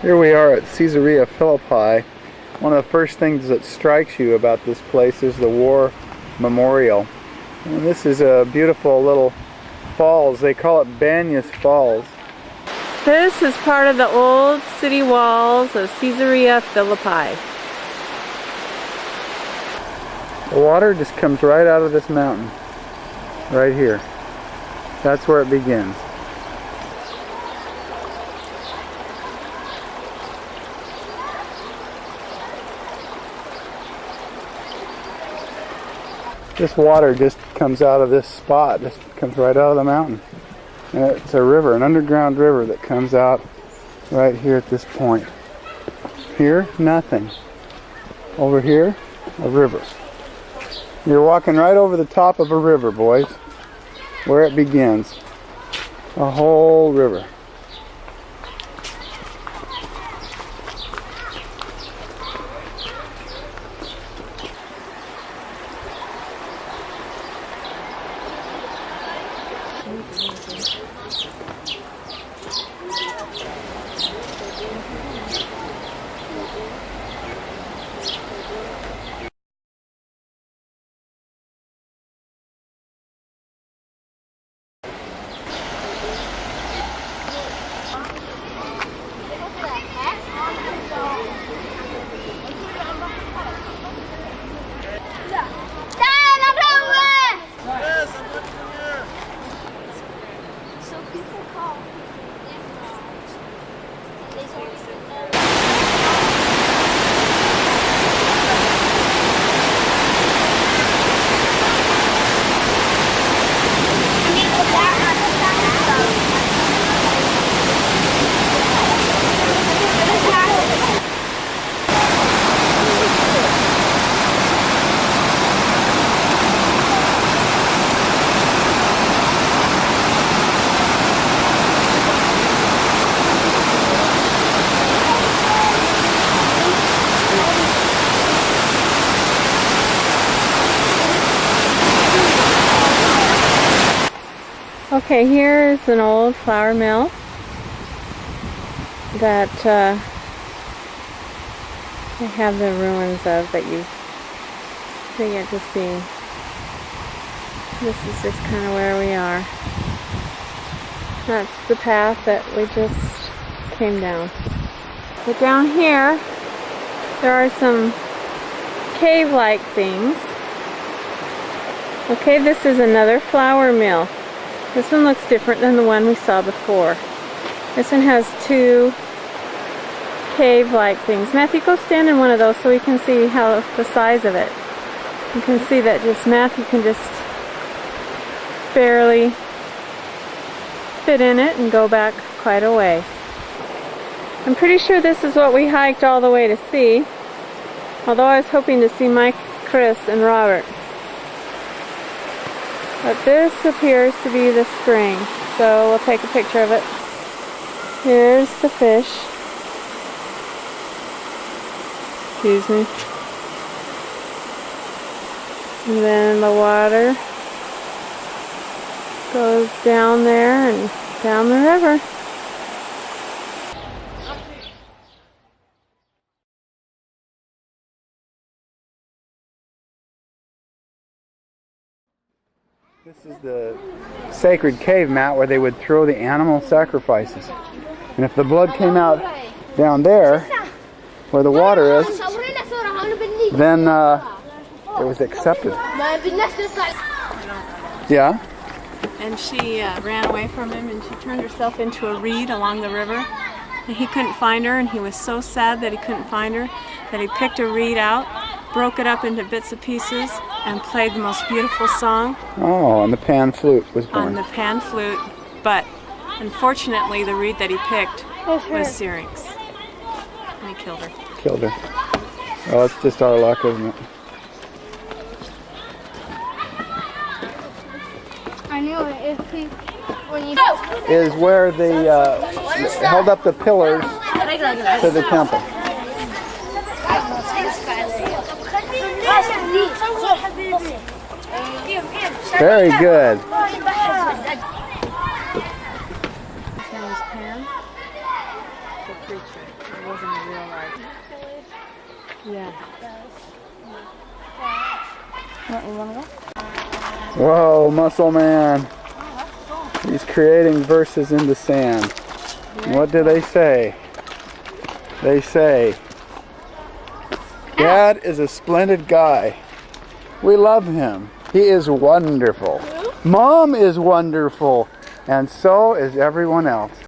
Here we are at Caesarea Philippi. One of the first things that strikes you about this place is the war memorial. And this is a beautiful little falls. They call it Banyas Falls. This is part of the old city walls of Caesarea Philippi. The water just comes right out of this mountain, right here. That's where it begins. This water just comes out of this spot, just comes right out of the mountain. And it's a river, an underground river that comes out right here at this point. Here, nothing. Over here, a river. You're walking right over the top of a river, boys, where it begins. A whole river. Okay, here is an old flour mill that they have the ruins of that you get to see. This is just kind of where we are. That's the path that we just came down. But down here, there are some cave-like things. Okay, this is another flour mill. This one looks different than the one we saw before. This one has two cave-like things. Matthew, go stand in one of those so we can see how the size of it. You can see that just Matthew can just barely fit in it and go back quite a way. I'm pretty sure this is what we hiked all the way to see, although I was hoping to see Mike, Chris, and Robert. But this appears to be the spring, so we'll take a picture of it. Here's the fish. Excuse me. And then the water goes down there and down the river. This is the sacred cave mat where they would throw the animal sacrifices. And if the blood came out down there, where the water is, then it was accepted. Yeah? And she ran away from him and she turned herself into a reed along the river. And he couldn't find her, and he was so sad that he couldn't find her that he picked a reed out, broke it up into bits and pieces, and played the most beautiful song. Oh, and the pan flute was born. On the pan flute, but unfortunately the reed that he picked was syrinx. And he killed her. Killed her. Well, it's just our luck, isn't it? I knew it. If he, when you is where they held up the pillars to the temple. Very good. Yeah. You wanna go? Whoa, muscle man. He's creating verses in the sand. What do they say? They say, Dad is a splendid guy. We love him. He is wonderful. Mom is wonderful. And so is everyone else.